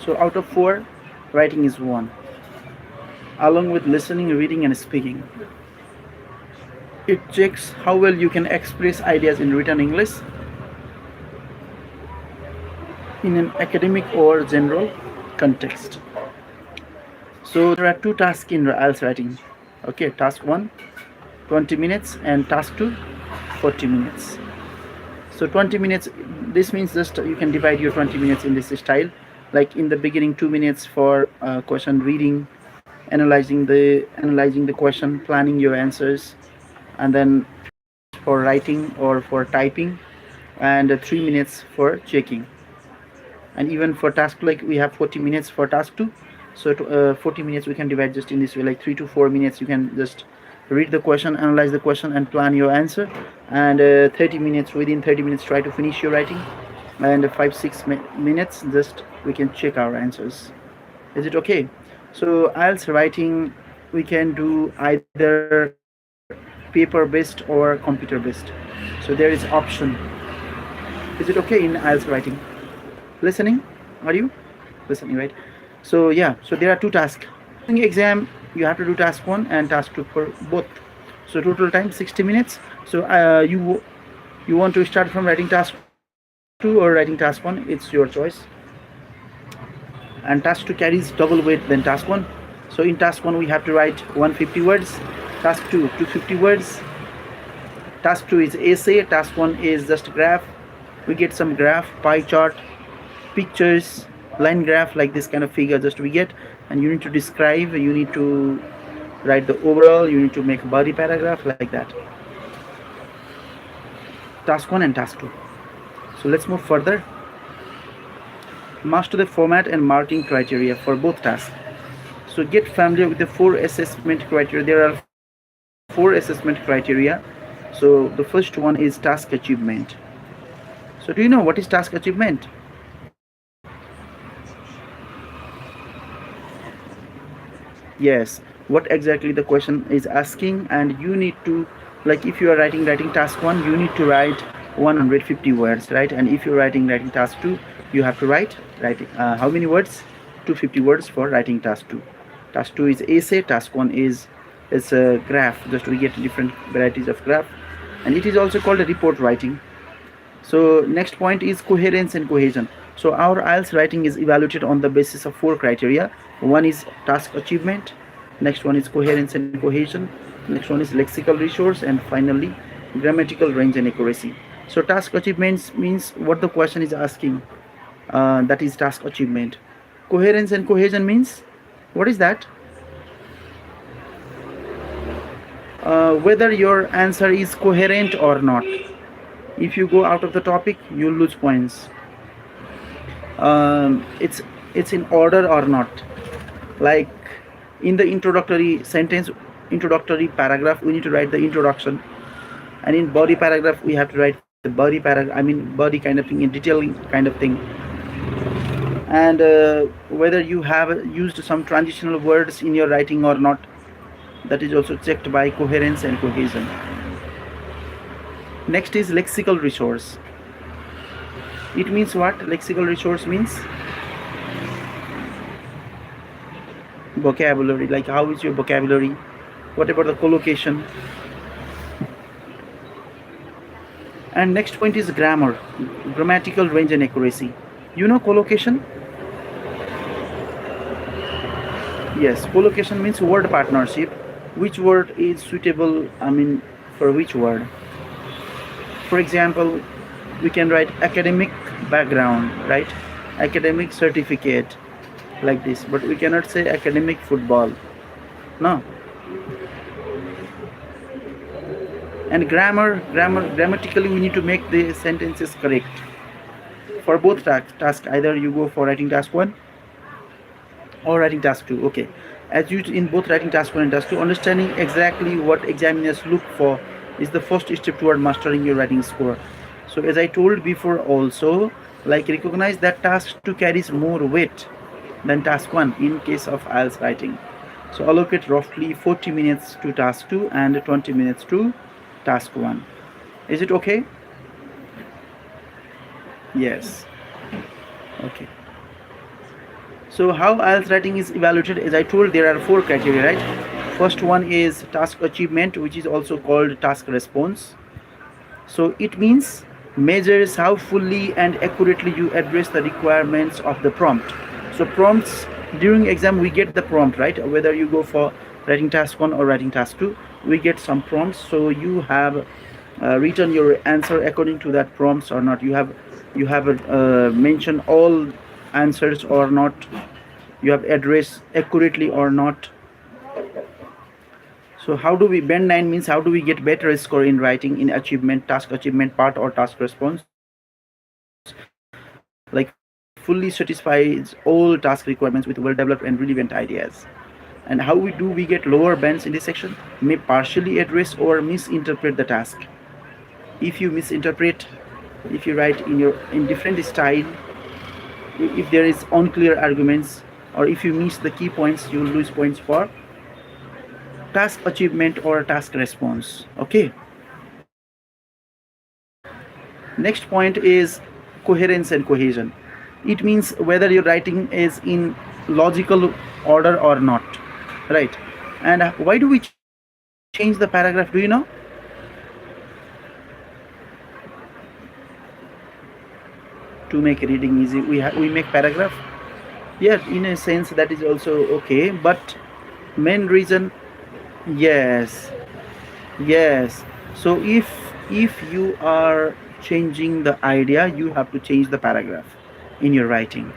So out of 4, writing is 1, along with listening, reading, and speaking. It checks how well you can express ideas in written English in an academic or general context. So there are 2 tasks in IELTS writing. Okay, task 1, 20 minutes, and task 2, 40 minutes. So 20 minutes, this means just you can divide your 20 minutes in this style. Like in the beginning, 2 minutes for question reading, analyzing the question, planning your answers, and then for writing or for typing, and 3 minutes for checking. And even for task, like we have 40 minutes for task 2, so 40 minutes we can divide just in this way, like 3 to 4 minutes you can just read the question, analyze the question, and plan your answer, and 30 minutes, within 30 minutes try to finish your writing, and 5-6 minutes just we can check our answers. Is it okay? So IELTS writing, we can do either paper based or computer based, so there is option. Is it okay in IELTS writing? Listening, are you listening, right? So yeah, so there are 2 tasks. In exam you have to do task 1 and task 2 for both, so total time 60 minutes. So you want to start from writing task 2 or writing task 1, it's your choice. And task 2 carries double weight than task 1. So in task 1 we have to write 150 words, task 2 250 words. Task 2 is essay, task 1 is just graph. We get some graph, pie chart, pictures, line graph, like this kind of figure just we get, and you need to describe, you need to write the overall, you need to make a body paragraph, like that. Task 1 and task 2. So let's move further. Master the format and marking criteria for both tasks. So get familiar with the 4 assessment criteria. There are 4 assessment criteria. So the first one is task achievement. So do you know what is task achievement? Yes, what exactly the question is asking, and you need to, like if you are writing task 1, you need to write 150 words, right? And if you're writing task 2, you have to write how many words? 250 words for writing task 2. Task 2 is essay, task 1 is a graph, just we get different varieties of graph, and it is also called a report writing. So next point is coherence and cohesion. So our IELTS writing is evaluated on the basis of 4 criteria. One is task achievement, next one is coherence and cohesion, next one is lexical resource, and finally grammatical range and accuracy. So task achievements means what the question is asking, that is task achievement. Coherence and cohesion means, what is that? Whether your answer is coherent or not. If you go out of the topic, you lose points. It's in order or not. Like in the introductory sentence, introductory paragraph, we need to write the introduction, and in body paragraph we have to write the body paragraph, body kind of thing, in detailing kind of thing. And whether you have used some transitional words in your writing or not, that is also checked by coherence and cohesion. Next is lexical resource. It means what? Lexical resource means vocabulary, like how is your vocabulary, what about the collocation. And next point is grammar, grammatical range and accuracy. You know collocation? Yes, collocation means word partnership. Which word is suitable, for which word. For example, we can write academic background, right? Academic certificate, like this, but we cannot say academic football. No. And grammatically we need to make the sentences correct for both tasks. Either you go for writing task 1 or writing task 2. Okay, as used in both writing task 1 and task 2, understanding exactly what examiners look for is the first step toward mastering your writing score. So as I told before also, like recognize that task 2 carries more weight than task 1 in case of IELTS writing. So allocate roughly 40 minutes to task 2 and 20 minutes to task 1. Is it okay? Yes. Okay. So how IELTS writing is evaluated, as I told, there are 4 criteria, right? First one is task achievement, which is also called task response. So it means measures how fully and accurately you address the requirements of the prompt. So prompts, during exam we get the prompt, right? Whether you go for writing task 1 or writing task 2, we get some prompts. So you have written your answer according to that prompts or not. You have mentioned all answers or not. You have addressed accurately or not. So how do we, band 9 means how do we get better score in writing in achievement, task achievement part or task response? Like fully satisfies all task requirements with well developed and relevant ideas. And how we get lower bands in this section? May partially address or misinterpret the task. If you misinterpret, if you write in different style, if there is unclear arguments, or if you miss the key points, you will lose points for task achievement or task response. Okay. Next point is coherence and cohesion. It means whether your writing is in logical order or not, right? And why do we change the paragraph, do you know? To make reading easy, we make paragraph. Yeah, in a sense that is also okay, but main reason, yes, yes. So if you are changing the idea, you have to change the paragraph in your writing.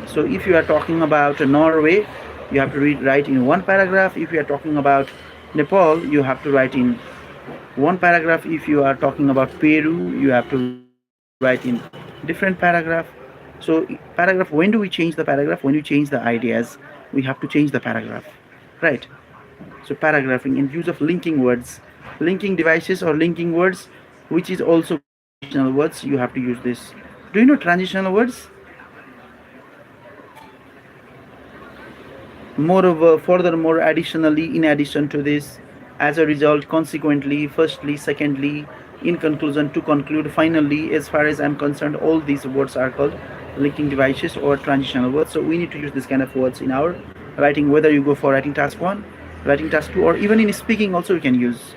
So if you are talking about Norway, you have to write in one paragraph. If you are talking about Nepal, you have to write in one paragraph. If you are talking about Peru, you have to write in different paragraph. So paragraph, when do we change the paragraph? When you change the ideas, we have to change the paragraph, right? So paragraphing in use of linking words, linking devices or linking words, which is also transitional words, you have to use this. Do you know transitional words? Moreover, furthermore, additionally, in addition to this, as a result, consequently, firstly, secondly, in conclusion, to conclude, finally, as far as I'm concerned, all these words are called linking devices or transitional words. So we need to use this kind of words in our writing, whether you go for writing task 1, writing task 2, or even in speaking also we can use.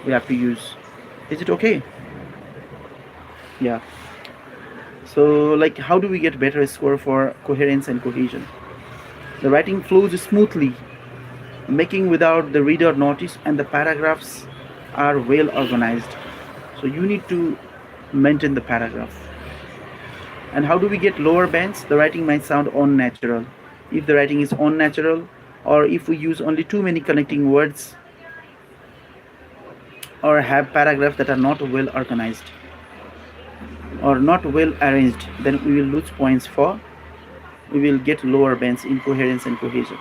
We have to use. Is it okay? Yeah. So like how do we get better score for coherence and cohesion? The writing flows smoothly, making without the reader notice, and the paragraphs are well organized. So you need to maintain the paragraph. And how do we get lower bands? The writing might sound unnatural. If the writing is unnatural, or if we use only too many connecting words, or have paragraphs that are not well organized or not well arranged, then we will lose points for, we will get lower bands in coherence and cohesion.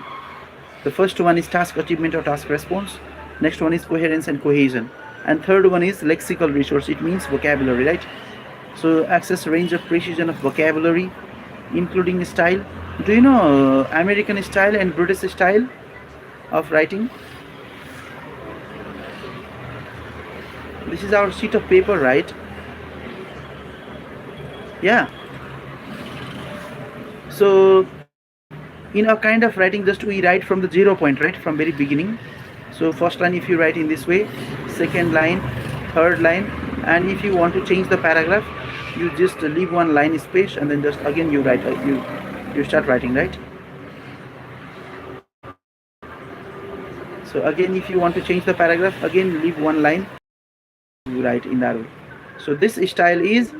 The first one is task achievement or task response. Next one is coherence and cohesion. And third one is lexical resource. It means vocabulary, right? So access range of precision of vocabulary, including style. Do you know American style and British style of writing? This is our sheet of paper, right? Yeah. So in a kind of writing, just we write from the 0 point, right, from very beginning. So first line if you write in this way, second line, third line, and if you want to change the paragraph, you just leave one line space and then just again you write, you start writing, right? So again if you want to change the paragraph, again leave one line, you write in that way. So this style is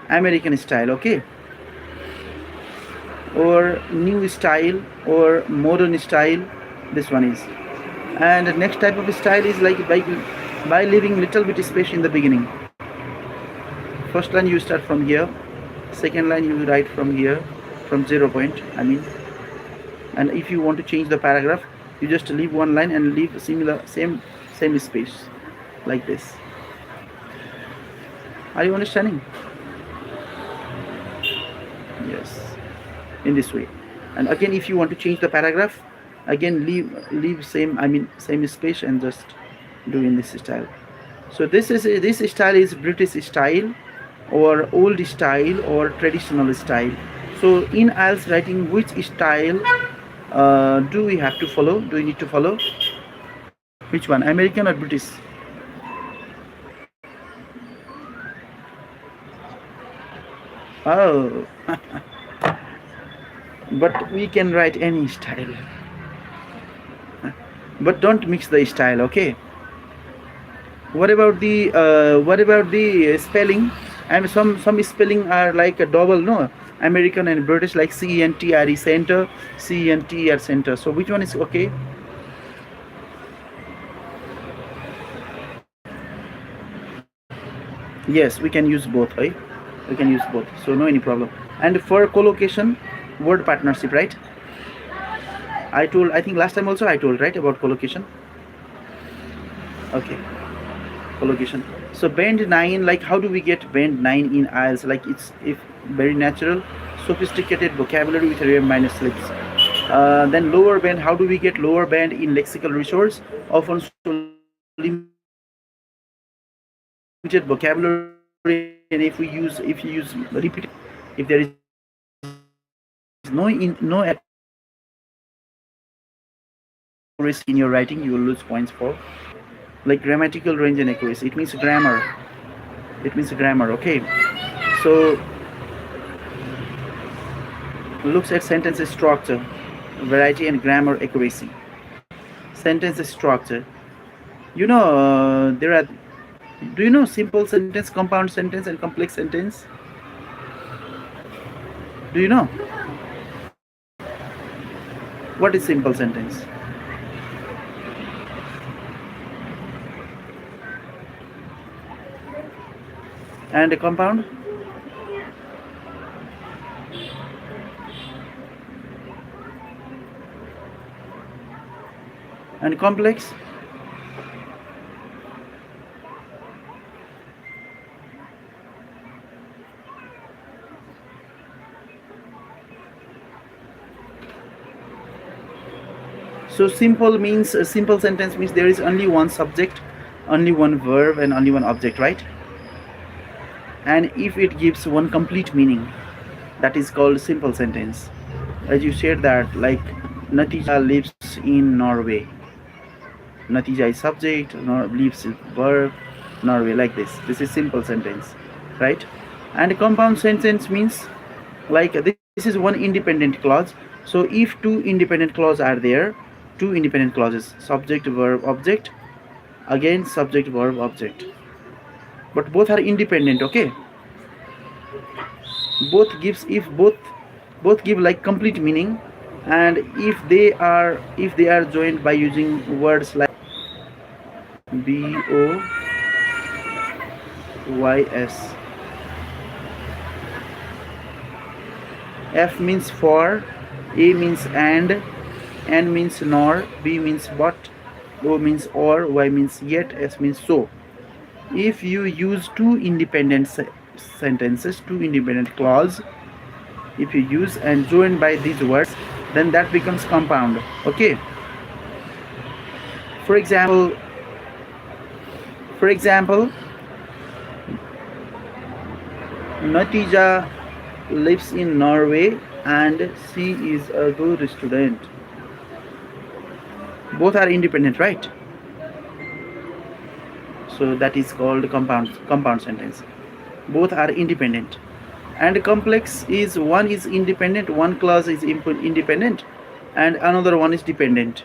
American style, okay, or new style or modern style, this one is. And the next type of style is like by leaving little bit space in the beginning. First line you start from here, second line you write from here, from 0 point, I mean. And if you want to change the paragraph, you just leave one line and leave similar same space like this. Are you understanding? Yes, in this way. And again if you want to change the paragraph, again leave same space and just do in this style. So this style is British style or old style or traditional style. So in IELTS writing, which style do we have to follow? Do we need to follow? Which one, American or British? Oh, but we can write any style. But don't mix the style, okay? What about the spelling? And some spelling are like a double, no? American and British, like CENTRE center, CENTR center. So which one is okay? Yes, we can use both, right? We can use both, so no any problem. And for collocation, word partnership, right? I think last time also I told, right, about collocation. Okay, collocation. So band 9, like how do we get band 9 in IELTS? Like it's if very natural, sophisticated vocabulary with rare minor slips. Then lower band, how do we get lower band in lexical resource? Often so limited vocabulary, and if you use repeat, if there is no accuracy in your writing, you will lose points for. Like grammatical range and accuracy, it means grammar. It means grammar, okay? So looks at sentence structure, variety and grammar accuracy. Sentence structure. You know, there are. Do you know simple sentence, compound sentence, and complex sentence? Do you know? What is simple sentence? And a compound? And complex? So simple means, a simple sentence means there is only one subject, only one verb, and only one object, right? And if it gives one complete meaning, that is called simple sentence. As you said that, like Natija lives in Norway. Natija is subject, lives is verb, Norway, like this. This is simple sentence, right? And compound sentence means like this is one independent clause. So if two independent clauses are there, two independent clauses, subject, verb, object, again subject, verb, object, but both are independent, okay? Both gives, if both give like complete meaning, and if they are joined by using words like BOYS. F means for, A means and, N means nor, B means but, O means or, Y means yet, S means so. If you use two independent sentences, two independent clause, if you use and join by these words, then that becomes compound, okay? For example, Natija lives in Norway and she is a good student. Both are independent, right? So that is called compound sentence. Both are independent. And complex is one is independent, one clause is independent, and another one is dependent.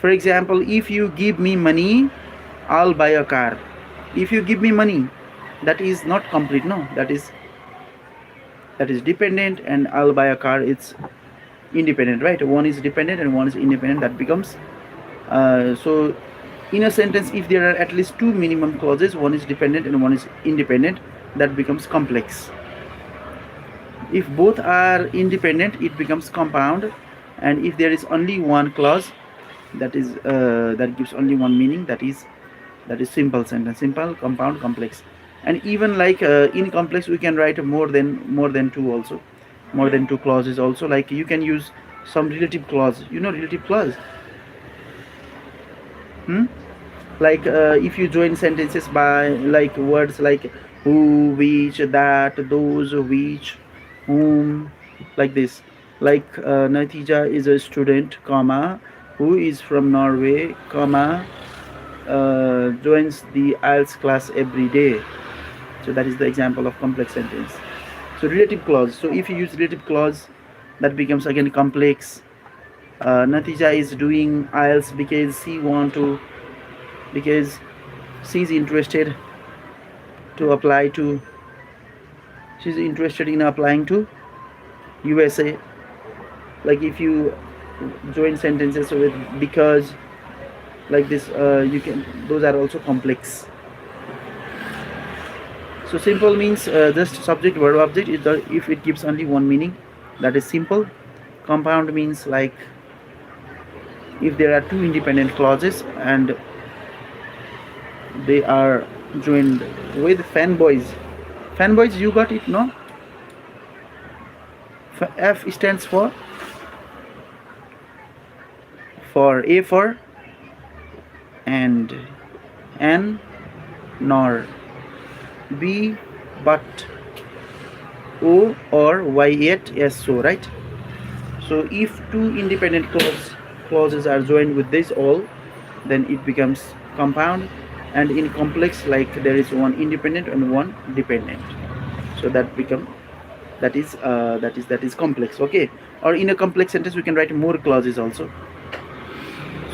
For example, if you give me money, I'll buy a car. If you give me money, that is not complete, no, that is dependent, and I'll buy a car, it's independent, right? One is dependent and one is independent. That becomes so in a sentence, if there are at least two minimum clauses, one is dependent and one is independent, that becomes complex. If both are independent, it becomes compound, and if there is only one clause, that is that gives only one meaning, that is simple sentence. Simple, compound, complex. And even like in complex, we can write more than two also, more than two clauses also. Like you can use some relative clause, you know, relative clause. Like if you join sentences by like words like who, which, that, those, which, whom, like this, like Natija is a student, comma, who is from Norway, comma, joins the IELTS class every day. So that is the example of complex sentence. So relative clause, so if you use relative clause, that becomes again complex. Natija is doing IELTS because she is interested to apply to, she's interested in applying to USA. Like if you join sentences with because, like this, you can, those are also complex. So simple means just subject verb object if it gives only one meaning, that is simple. Compound means like if there are two independent clauses and they are joined with fanboys. Fanboys, you got it, no? F stands for A for and, N nor, B but, O or Y yet, yes so, right? So if two independent clauses are joined with this all, then it becomes compound. And in complex, like there is one independent and one dependent, so that is complex. Okay, or in a complex sentence we can write more clauses also.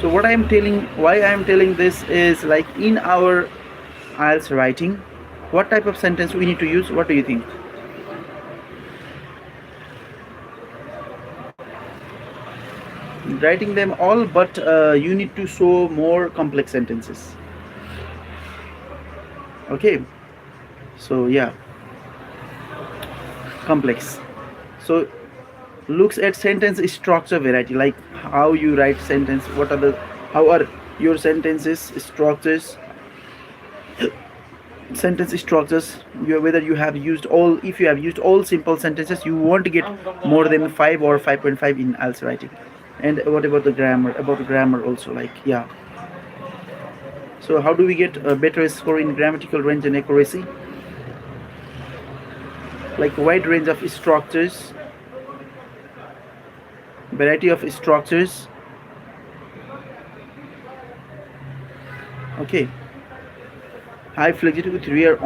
So why I am telling this is, like in our IELTS writing, what type of sentence we need to use? What do you think? Writing them all, but you need to show more complex sentences. Okay, so yeah, complex. So looks at sentence structure variety, like how you write sentence, how are your sentences structures, whether you have used all, if you have used all simple sentences, you won't get more than 5 or 5.5 in IELTS writing. And what about the grammar? About grammar also, like, yeah. So how do we get a better score in grammatical range and accuracy? Like wide range of structures, variety of structures. Okay, high flexibility with rare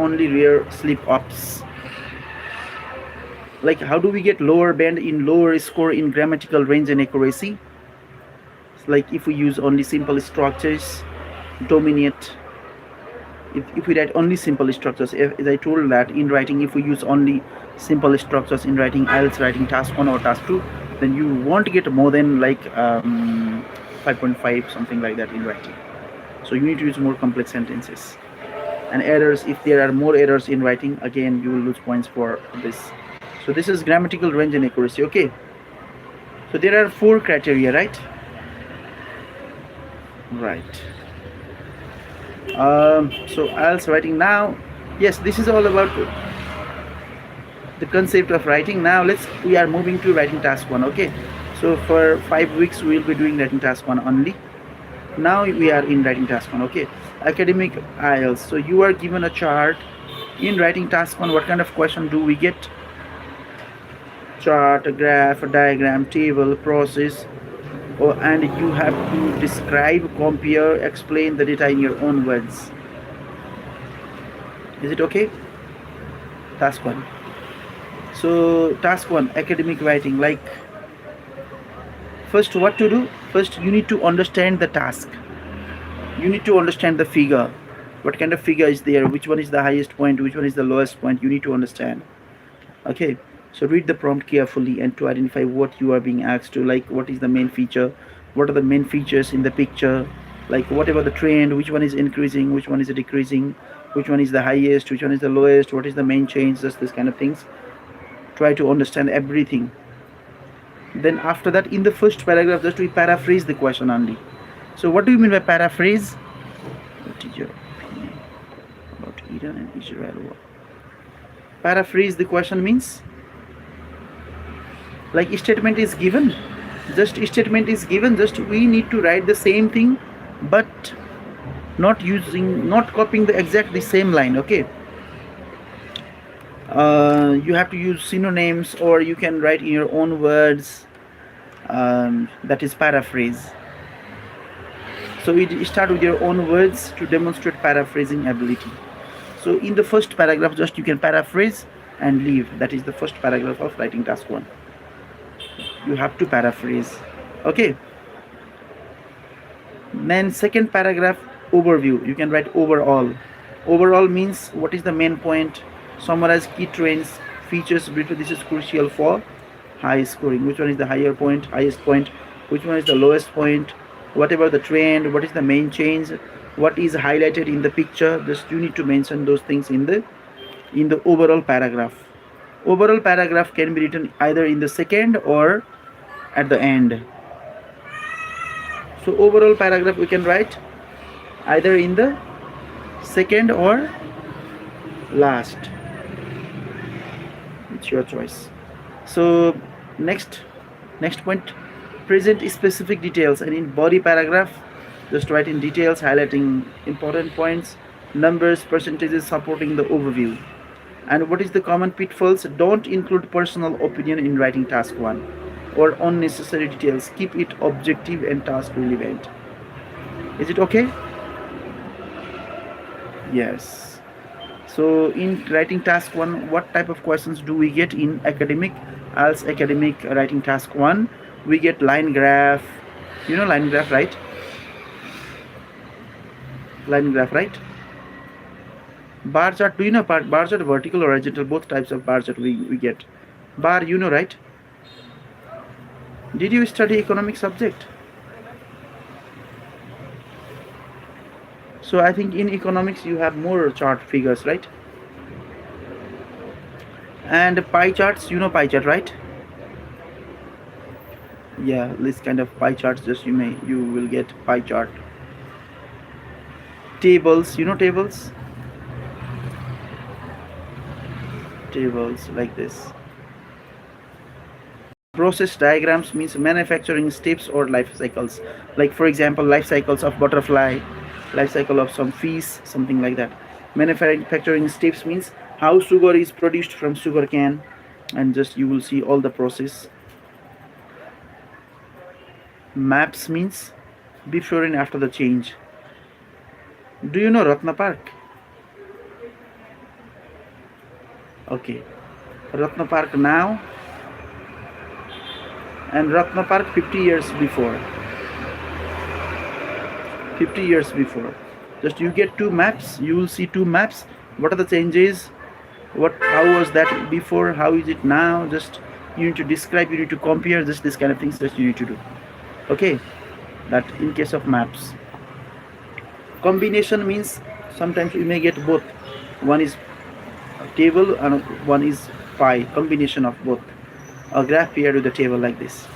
slip-ups. Like how do we get lower band in lower score in grammatical range and accuracy? It's like if we use only simple structures, dominate. If we write only simple structures, as I told that in writing, if we use only simple structures in writing IELTS writing task 1 or task 2, then you won't get more than like 5.5 something like that in writing. So you need to use more complex sentences. And errors, if there are more errors in writing, again you will lose points for this. So this is grammatical range and accuracy. Okay, so there are 4 criteria, right? So IELTS writing now, yes, this is all about the concept of writing. Now we are moving to writing task 1. Okay, so for 5 weeks we will be doing writing task 1 only. Now we are in writing task 1. Okay, academic IELTS. So you are given a chart in writing task 1. What kind of question do we get? Chart, a graph, a diagram, table, process, and you have to describe, compare, explain the data in your own words. Is it okay? Task 1. So task 1, academic writing. Like first, what to do? First, you need to understand the task. You need to understand the figure. What kind of figure is there? Which one is the highest point? Which one is the lowest point? You need to understand. Okay, so read the prompt carefully and to identify what you are being asked to, like what is the main feature, what are the main features in the picture, like whatever the trend, which one is increasing, which one is decreasing, which one is the highest, which one is the lowest, what is the main change, just this kind of things. Try to understand everything. Then after that, in the first paragraph, just we paraphrase the question only. So what do you mean by paraphrase? What is your opinion about Iran and Israel war? Paraphrase the question means, like statement is given, just we need to write the same thing, but not copying the exact the same line. Okay, You have to use synonyms, or you can write in your own words. That is paraphrase. So you start with your own words to demonstrate paraphrasing ability. So in the first paragraph, just you can paraphrase and leave. That is the first paragraph of writing task 1. You have to paraphrase. Okay. Then second paragraph, overview. You can write overall. Overall means what is the main point, summarize key trends, features briefly. This is crucial for high scoring. Which one is the higher point, highest point, which one is the lowest point, whatever the trend, what is the main change, what is highlighted in the picture. Just you need to mention those things in the overall paragraph. Overall paragraph can be written either in the second or at the end. So overall paragraph we can write either in the second or last. It's your choice. So next point, present specific details, and in body paragraph just write in details highlighting important points, numbers, percentages supporting the overview. And what is the common pitfalls? Don't include personal opinion in writing task 1 or unnecessary details. Keep it objective and task relevant. Is it okay? Yes. So in writing task 1, what type of questions do we get in academic IELTS academic writing task 1? We get line graph. You know line graph, right? Line graph, right? Bar chart. Do you know bar chart, vertical or horizontal? Both types of bar chart we get. Bar, you know, right? Did you study economic subject? So I think in economics you have more chart figures, right? And pie charts, you know pie chart, right? Yeah, this kind of pie charts, just you will get pie chart. Tables, you know tables? Tables like this. Process diagrams means manufacturing steps or life cycles. Like for example, life cycles of butterfly, life cycle of some fish, something like that. Manufacturing steps means how sugar is produced from sugar cane, and just you will see all the process. Maps means before and after the change. Do you know Ratna Park? Okay, Ratna Park now and Ratna Park 50 years before. 50 years before. Just you get two maps, you will see two maps. What are the changes? How was that before? How is it now? Just you need to describe, you need to compare, just this kind of things that you need to do. Okay, that in case of maps. Combination means sometimes you may get both. One is table and one is pie, combination of both. A graph paired with a table like this.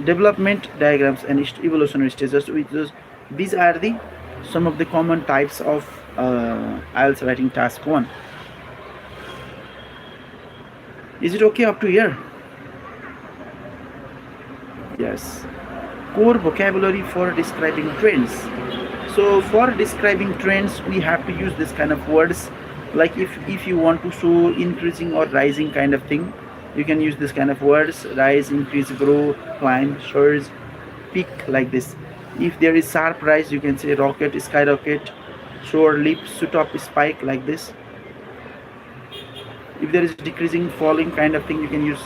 Development diagrams and evolutionary stages. These are some of the common types of IELTS writing task 1. Is it okay up to here? Yes. Core vocabulary for describing trends. So for describing trends, we have to use this kind of words. Like if you want to show increasing or rising kind of thing, you can use this kind of words: rise, increase, grow, climb, surge, peak, like this. If there is sharp rise, you can say rocket, skyrocket, soar, leap, shoot up, spike, like this. If there is decreasing, falling kind of thing, you can use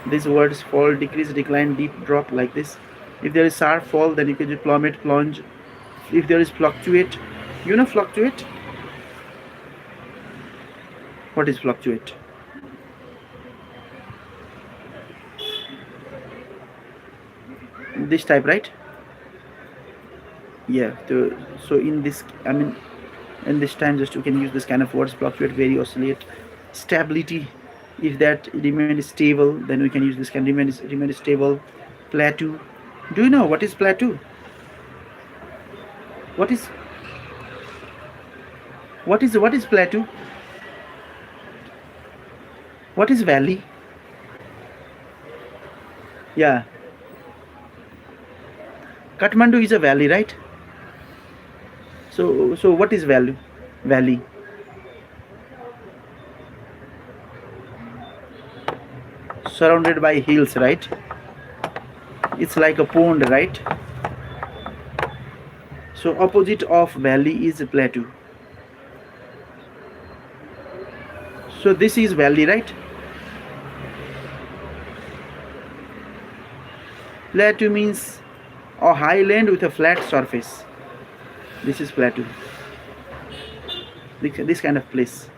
these words: fall, decrease, decline, deep, drop, like this. If there is sharp fall, then you can use plummet, plunge. If there is fluctuate, you know fluctuate? What is fluctuate? This type, right? Yeah. So in this, I mean, in this time, just you can use this kind of words: fluctuate, vary, oscillate. Stability, if that remains stable, then we can use this kind of remain stable. Plateau. Do you know what is plateau? What is plateau? What is valley? Yeah. Kathmandu is a valley, right? So what is valley? surrounded by hills, right? It's like a pond, right? So opposite of valley is a plateau. So this is valley, right? Plateau means a highland with a flat surface. This is plateau. This kind of place,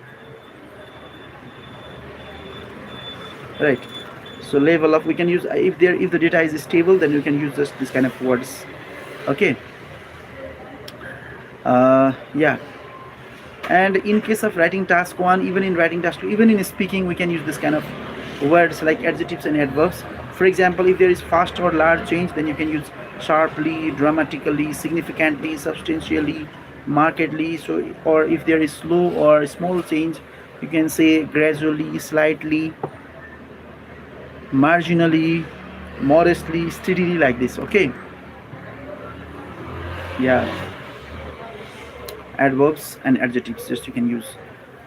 right? So level of, we can use, if the data is stable, then you can use just this kind of words. Okay. Yeah. And in case of writing task 1, even in writing task 2, even in speaking, we can use this kind of words like adjectives and adverbs. For example, if there is fast or large change, then you can use sharply, dramatically, significantly, substantially, markedly. So, or if there is slow or small change, you can say gradually, slightly, marginally, modestly, steadily, like this. Okay. Yeah. Adverbs and adjectives just you can use.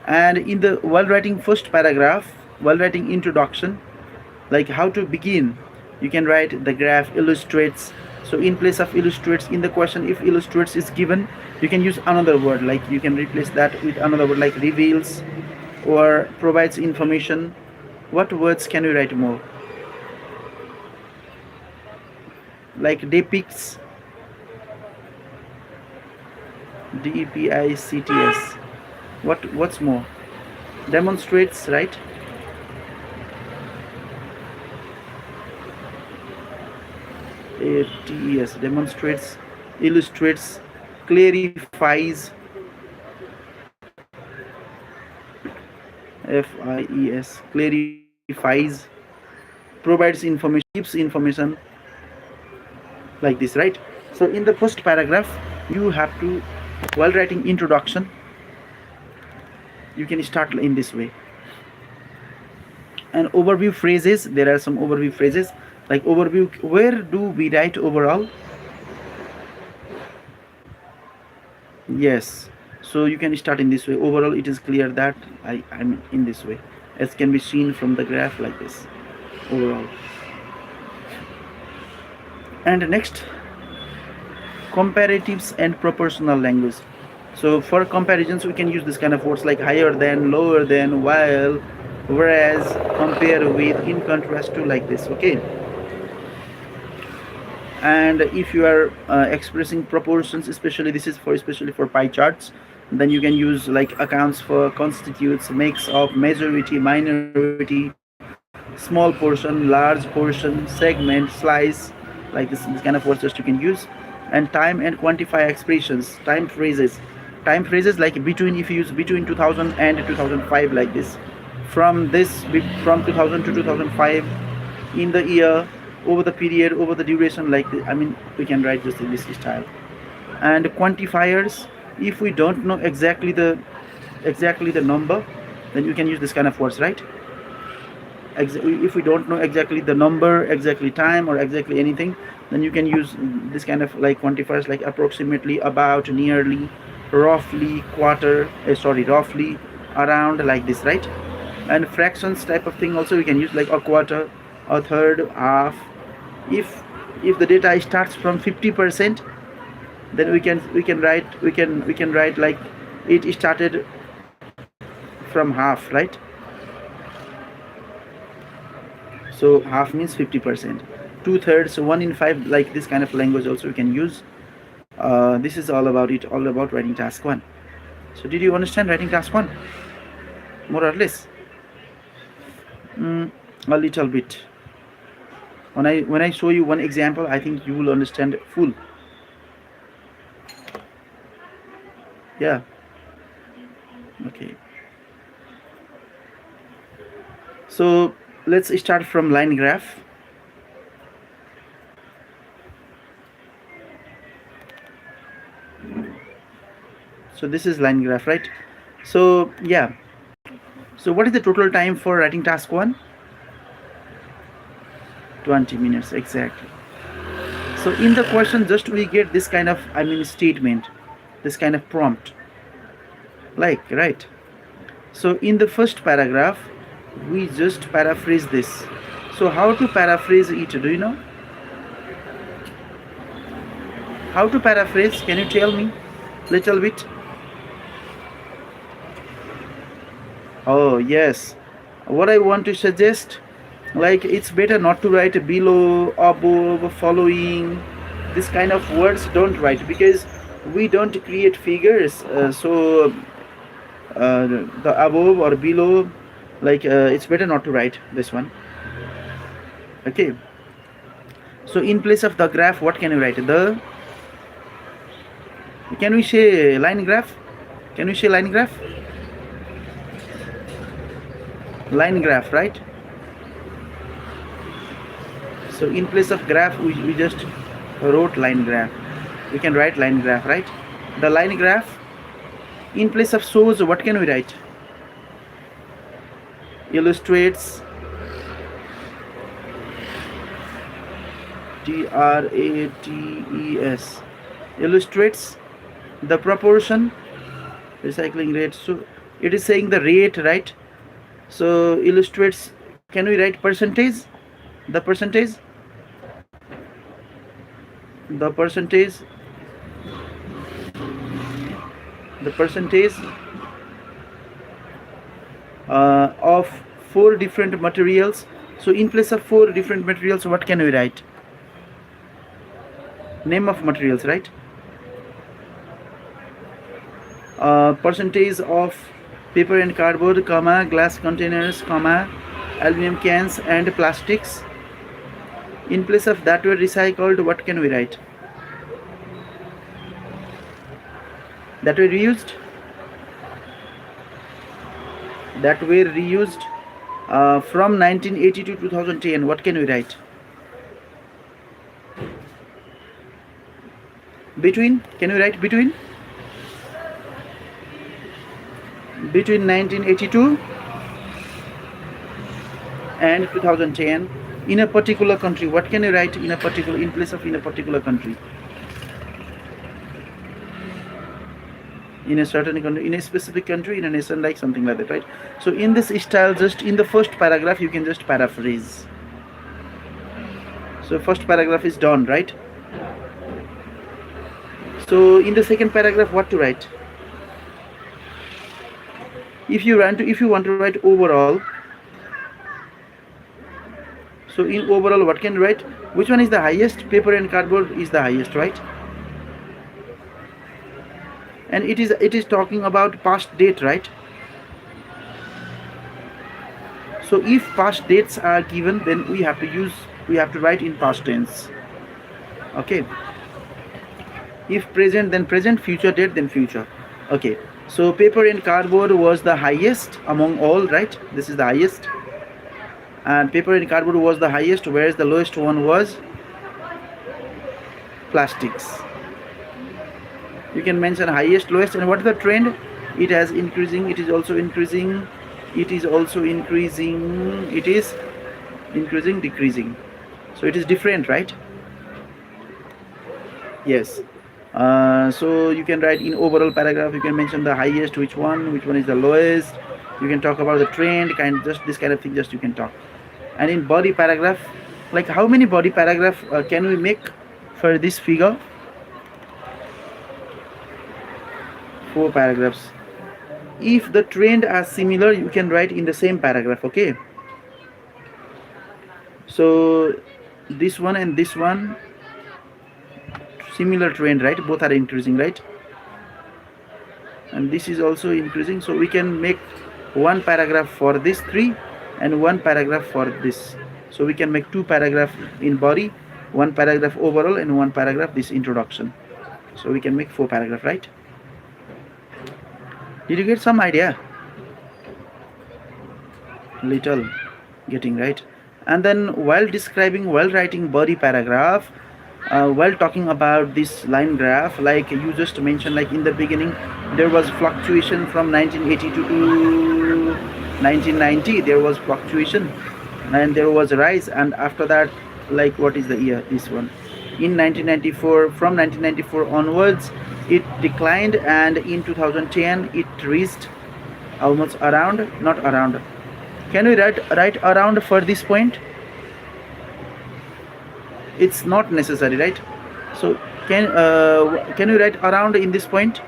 And in the while writing first paragraph, while writing introduction, like how to begin, you can write the graph illustrates. So in place of illustrates in the question, if illustrates is given, you can use another word, like you can replace that with another word like reveals or provides information. What words can we write more? Like depicts, depicts. What's more? Demonstrates, right? ATES, demonstrates, illustrates, clarifies, FIES, clarifies, provides information, gives information, like this, right? So in the first paragraph, you have to, while writing introduction, you can start in this way. And overview phrases, there are some overview phrases like overview. Where do we write overall? Yes, so you can start in this way. Overall, it is clear that I'm in this way, as can be seen from the graph, like this, overall. And next, comparatives and proportional language. So for comparisons, we can use this kind of words like higher than, lower than, while, whereas, compare with, in contrast to, like this. Okay. And if you are expressing proportions, especially this is for especially for pie charts, then you can use like accounts for, constitutes, makes of, majority, minority, small portion, large portion, segment, slice, like this kind of words just you can use. And time and quantify expressions, time phrases like between, if you use between 2000 and 2005, like this, from 2000 to 2005, in the year, over the period, over the duration, like this. I mean, we can write just in this style. And quantifiers, if we don't know exactly the number, then you can use this kind of words, right? If we don't know exactly the number, exactly time, or exactly anything, then you can use this kind of like quantifiers like approximately, about, nearly, roughly, roughly, around, like this, right? And fractions type of thing also we can use, like a quarter, a third, half. If the data starts from 50%, then we can write like it started from half, right? So half means 50%. 2/3, 1 in 5, like this kind of language also we can use. This is all about writing task 1. So did you understand writing task 1? More or less? A little bit. When I show you one example, I think you will understand full. Yeah. Okay. So let's start from line graph. So this is line graph, right? So yeah. So what is the total time for writing task 1? 20 minutes, exactly. So in the question, just we get this kind of, statement, this kind of prompt, like, right? So in the first paragraph, we just paraphrase this. So how to paraphrase it, do you know? How to paraphrase, can you tell me little bit? Oh yes, what I want to suggest, like it's better not to write below, above, following, this kind of words don't write, because we don't create figures. So the above or below, like it's better not to write this one. Okay, so in place of the graph, what can you write? The, can we say line graph? Can we say line graph? Line graph, right? So in place of graph, we just wrote line graph. We can write line graph, right? The line graph. In place of shows, what can we write? Illustrates. TRATES. Illustrates the proportion, recycling rate. So it is saying the rate, right? So illustrates, can we write percentage? The percentage, the percentage, the percentage of 4 different materials. So in place of 4 different materials, what can we write? Name of materials, right? Percentage of paper and cardboard, comma, glass containers, comma, aluminum cans and plastics. In place of that were recycled, what can we write? That were reused. That were reused from 1980 to 2010. What can we write? Between, can we write between? Between 1982 and 2010 in a particular country. What can you write in a particular, in place of in a particular country? In a certain country, in a specific country, in a nation, like something like that, right? So in this style, just in the first paragraph, you can just paraphrase. So first paragraph is done, right? So in the second paragraph, what to write? If you want to write overall, so in overall, what can you write? Which one is the highest? Paper and cardboard is the highest, right? And it is talking about past date, right? So if past dates are given, then we have to write in past tense. Okay. If present, then present. Future date, then future. Okay. So paper and cardboard was the highest among all, right? This is the highest. And paper and cardboard was the highest, whereas the lowest one was plastics. You can mention highest, lowest, and what is the trend? It has increasing, it is also increasing, it is also increasing, it is increasing, decreasing. So it is different, right? Yes. So you can write in overall paragraph, you can mention the highest, which one is the lowest. You can talk about the trend, just this kind of thing, just you can talk. And in body paragraph, like how many body paragraph can we make for this figure? 4 paragraphs. If the trend are similar, you can write in the same paragraph. Okay, so this one and this one, similar trend, right? Both are increasing, right? And this is also increasing, so we can make 1 paragraph for this 3 and 1 paragraph for this. So we can make 2 paragraph in body, 1 paragraph overall, and 1 paragraph this introduction. So we can make 4 paragraph, right? Did you get some idea? Little getting, right? And then while writing body paragraph, while talking about this line graph, like you just mentioned, like in the beginning there was fluctuation from 1982 to 1990, there was fluctuation and there was a rise, and after that, like what is the year? This one, in 1994, from 1994 onwards it declined, and in 2010 it reached almost around, not around, can we write around for this point? It's not necessary, right? So can you write around in this point?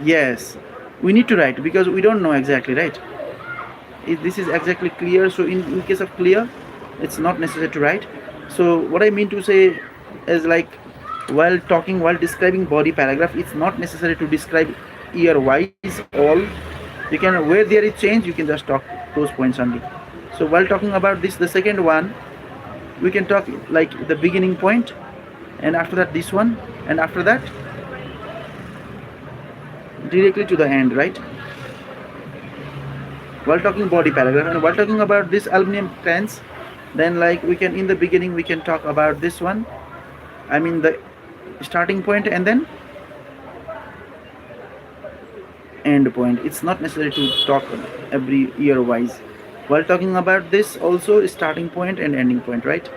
Yes, we need to write because we don't know exactly, right? If this is exactly clear, so in case of clear, it's not necessary to write. So what I mean to say is, like, while talking, while describing body paragraph, it's not necessary to describe year wise all. You can, where there is change, you can just talk those points only. So while talking about this, the second one, we can talk like the beginning point, and after that this one, and after that directly to the end, right? While talking body paragraph, and while talking about this aluminum cans, then like we can, in the beginning we can talk about this one, I mean the starting point, and then end point. It's not necessary to talk every year wise. While talking about this also, starting point and ending point, right?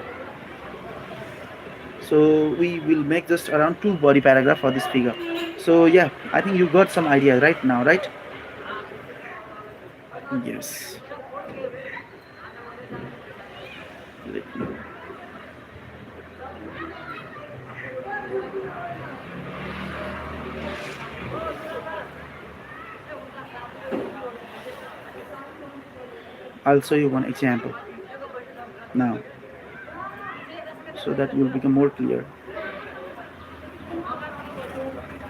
So we will make just around 2 body paragraph for this figure. So yeah, I think you got some idea right now, right? Yes. Let me. I'll show you one example now, so that you will become more clear.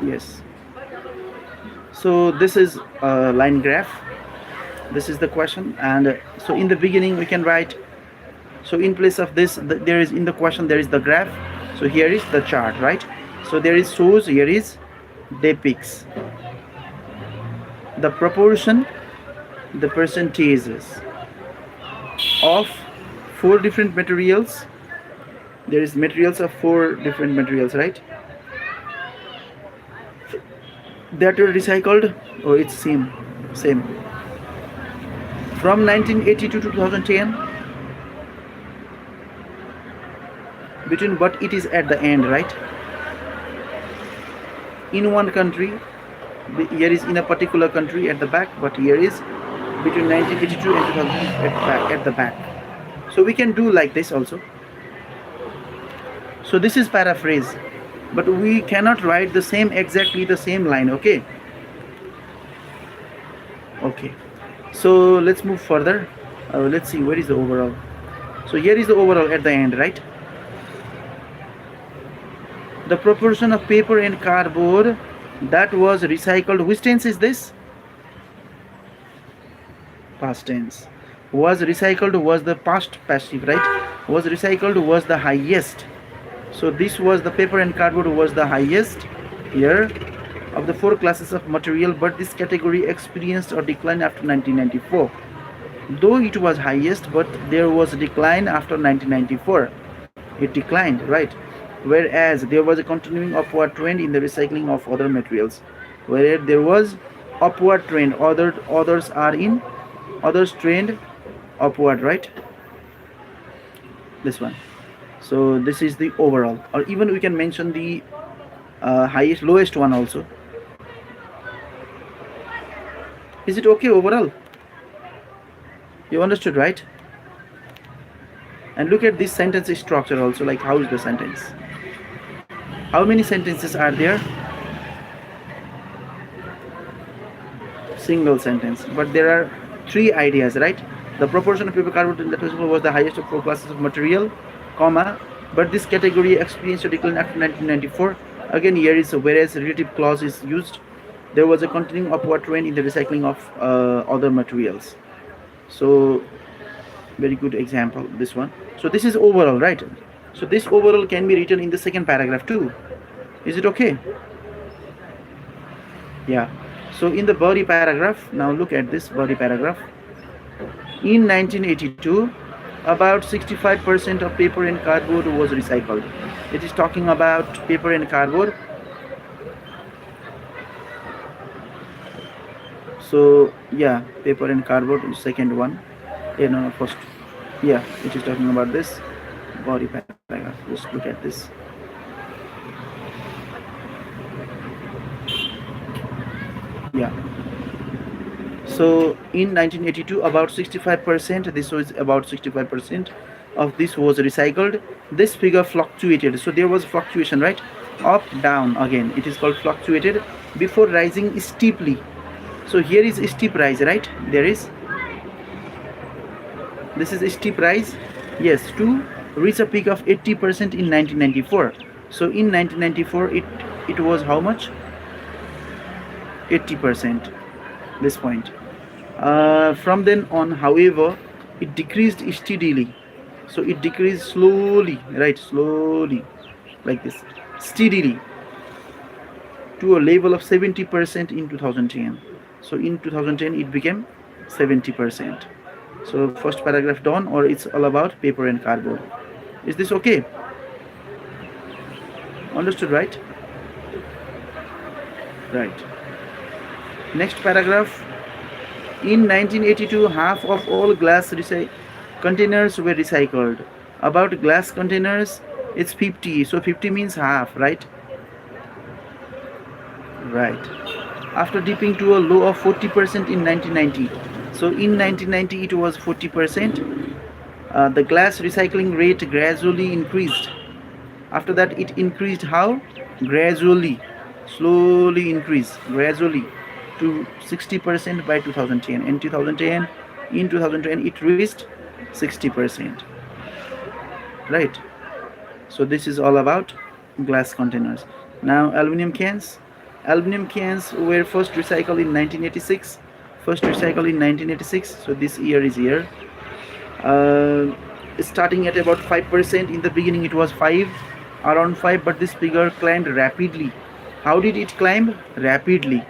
Yes. So this is a line graph. This is the question, and so in the beginning we can write. So in place of this, there is, in the question there is the graph. So here is the chart, right? So there is shows, here is depicts the proportion, the percentages of 4 different materials. There is materials of 4 different materials, right? That are recycled. Oh, it's same from 1982 to 2010, between, but it is at the end, right? In one country, here is in a particular country at the back, but here is between 1982 and 2000 at the back. So we can do like this also. So this is paraphrase, but we cannot write the same, exactly the same line. Okay, so let's move further. Let's see, where is the overall. So here is the overall at the end, right? The proportion of paper and cardboard that was recycled, which tense is this? Past tense. Was recycled was the past passive, right? Was recycled was the highest. So this was the paper and cardboard was the highest here of the 4 classes of material, but this category experienced a decline after 1994. Though it was highest, but there was a decline after 1994. It declined, right? Whereas there was a continuing upward trend in the recycling of other materials, where there was upward trend, others trend upward, right? This one. So this is the overall, or even we can mention the highest, lowest one also. Is it okay overall? You understood, right? And look at this sentence structure also, like how is the sentence? How many sentences are there? Single sentence, but there are 3 ideas, right? The proportion of paper cardboard in the was the highest of 4 classes of material, comma, but this category experienced a decline after 1994. Again, here is a whereas relative clause is used. There was a continuing upward trend in the recycling of other materials. So very good example, this one. So this is overall, right? So this overall can be written in the second paragraph too. Is it okay? Yeah. So in the body paragraph, now look at this body paragraph. In 1982, about 65% of paper and cardboard was recycled. It is talking about paper and cardboard. So yeah, paper and cardboard is second one. Yeah, no, first. Yeah, it is talking about this body paragraph. Just look at this. Yeah. So in 1982, about 65%, this was about 65% of this was recycled, this figure fluctuated. So there was fluctuation, right? Up, down, again it is called fluctuated before rising steeply. So here is a steep rise, right? There is, this is a steep rise, yes, to reach a peak of 80% in 1994. So in 1994 it was how much? 80%, this point. From then on, however, it decreased steadily. So it decreased slowly, right? Slowly, like this, steadily, to a level of 70% in 2010. So in 2010 it became 70%. So first paragraph done, or it's all about paper and cardboard. Is this okay? Understood, right? Right. Next paragraph. In 1982, half of all glass containers were recycled. About glass containers, it's 50. So 50 means half, right? Right. After dipping to a low of 40% in 1990. So in 1990 it was 40%. The glass recycling rate gradually increased. After that it increased how? Gradually. Slowly increased. Gradually. To 60% by 2010. In 2010 it reached 60%. Right. So this is all about glass containers. Now aluminum cans. Aluminum cans were first recycled in 1986. First recycled in 1986. So this year is here. Starting at about 5%. In the beginning it was 5, around 5, but this figure climbed rapidly. How did it climb? Rapidly.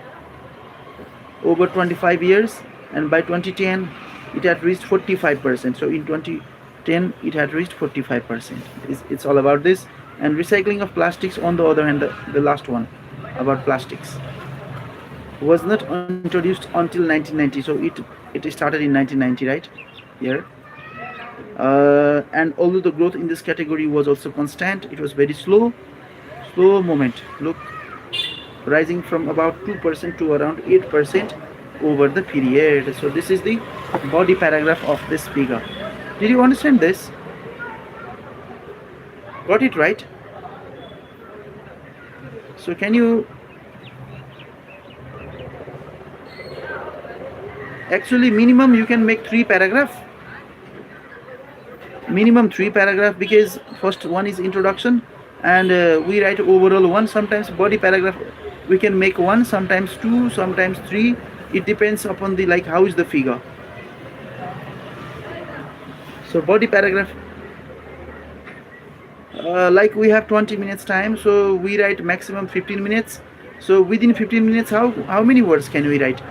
Over 25 years, and by 2010 it had reached 45%. So in 2010 it had reached 45%. It's all about this. And recycling of plastics, on the other hand, the last one about plastics was not introduced until 1990. So it started in 1990, right here. And although the growth in this category was also constant, it was very slow moment. Look, rising from about 2% to around 8% over the period. So this is the body paragraph of this figure. Did you understand this? Got it right? So can you actually, minimum you can make 3 paragraphs. Minimum 3 paragraph, because first one is introduction, and we write overall one. Sometimes body paragraph we can make 1, sometimes 2, sometimes 3. It depends upon the, like, how is the figure. So body paragraph, like we have 20 minutes time, so we write maximum 15 minutes. So within 15 minutes, how many words can we write?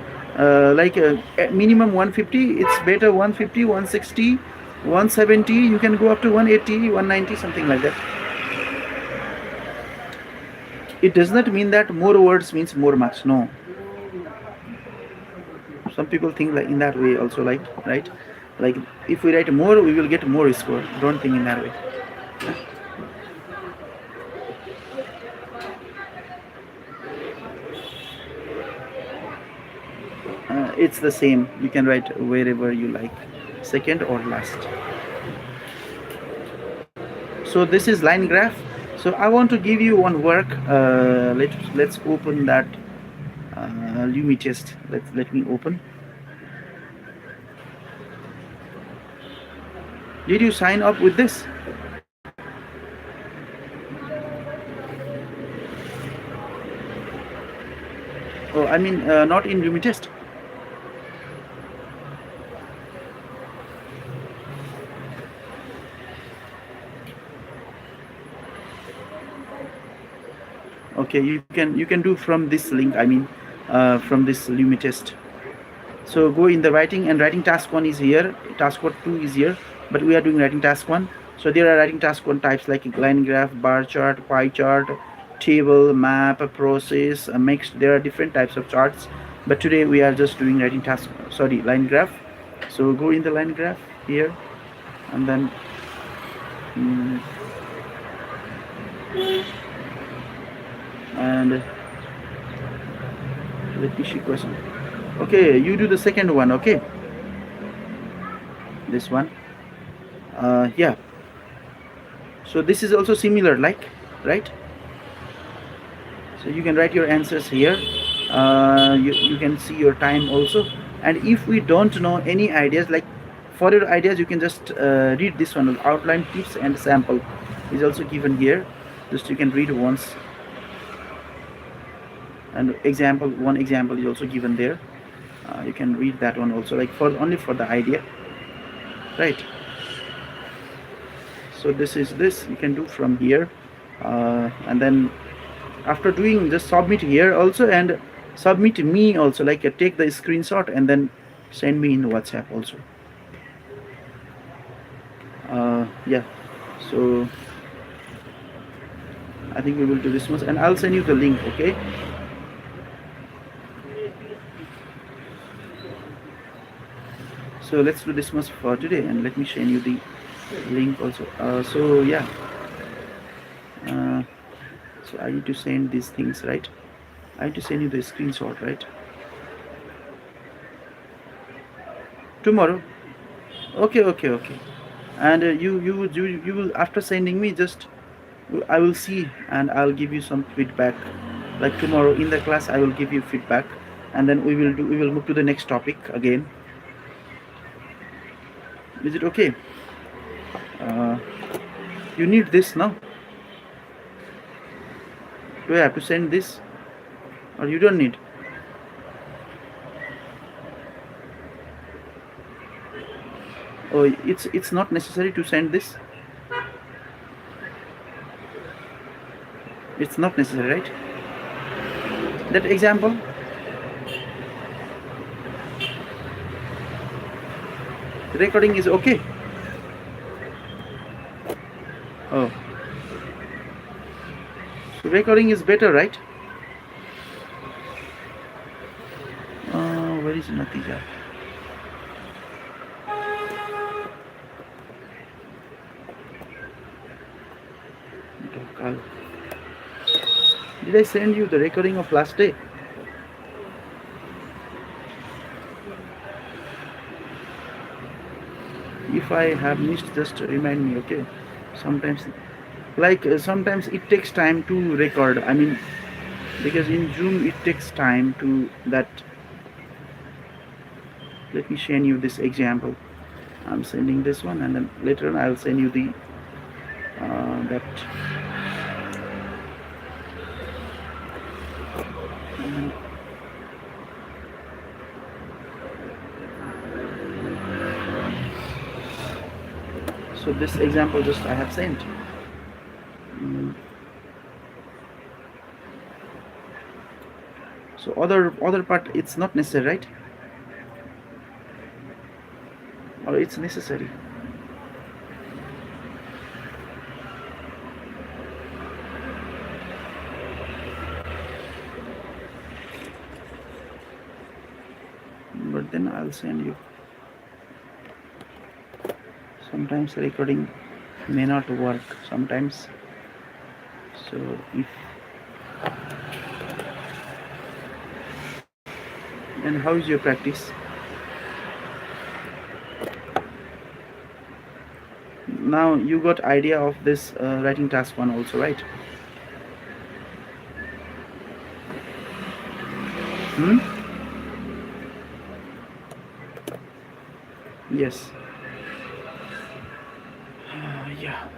Minimum 150. It's better 150, 160, 170. You can go up to 180, 190, something like that. It does not mean that more words means more marks. No. Some people think like in that way also, like, right? Like if we write more, we will get more score. Don't think in that way. It's the same. You can write wherever you like, second or last. So this is line graph. So I want to give you one work. Let's open that Lumi test. Let me open. Did you sign up with this? Oh, I mean not in Lumi test. Okay, you can do from this link. I mean from this Lumi test. So go in the writing, and writing task 1 is here, task 2 is here, but we are doing writing task 1. So there are writing task 1 types like line graph, bar chart, pie chart, table, map, process, mixed. There are different types of charts, but today we are just doing writing task, line graph. So go in the line graph here, and then and let me see question. Okay, you do the second one. Okay, this one. Yeah, so this is also similar, like, right? So you can write your answers here. You can see your time also, and if we don't know any ideas, like for your ideas you can just read this one, outline, tips and sample is also given here. Just you can read once, and example, one example is also given there. You can read that one also, like for only for the idea, right? So this is this you can do from here, and then after doing, just submit here also, and submit me also, like take the screenshot and then send me in WhatsApp also. Yeah, so I think we will do this much, and I'll send you the link, okay? So let's do this much for today, and let me send you the link also. So yeah, so I need to send these things, right? I need to send you the screenshot, right? Tomorrow. Okay, okay, okay. And you will, after sending me, just I will see and I'll give you some feedback. Like tomorrow in the class, I will give you feedback, and then we will move to the next topic again. Is it okay? Uh, you need this now. Do I have to send this, or you don't need? Oh, it's not necessary to send this. It's not necessary, right? That example. Recording is okay. Oh, so recording is better, right? Where is Natija? Did I send you the recording of last day? If I have missed, just remind me, okay? Sometimes, like sometimes it takes time to record. I mean, because in Zoom it takes time to that. Let me send you this example. I'm sending this one, and then later on I'll send you the that. So this example just I have sent. So other part, it's not necessary, right? Or it's necessary? But then I'll send you. Sometimes recording may not work sometimes. So if, and how is your practice? Now you got idea of this writing task one also, right? Yes. Yeah.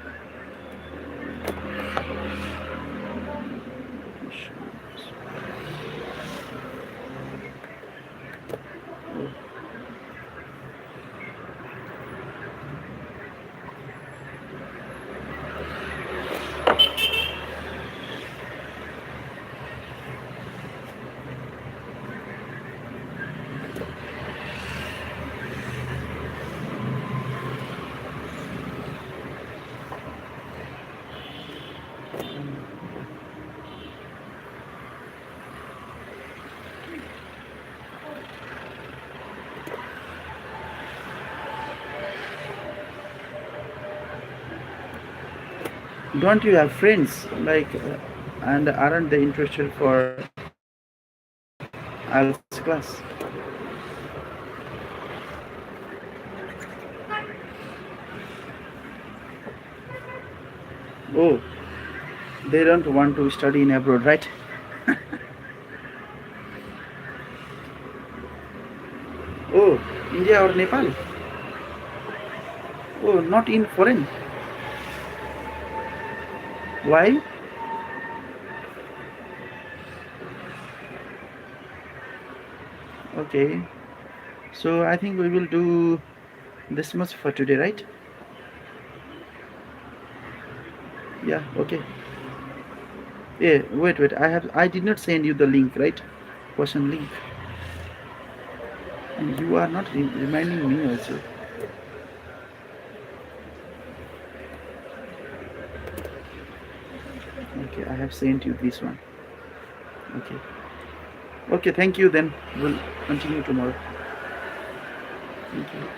Don't you have friends like and aren't they interested for IELTS class? Oh, they don't want to study in abroad, right? Oh, India or Nepal? Oh, not in foreign. Why? Okay. So I think we will do this much for today, right? Yeah, okay. Yeah, wait. I did not send you the link, right? Question link. And you are not reminding me also. Okay, I have sent you this one. Okay. Okay, thank you then. We'll continue tomorrow. Thank you.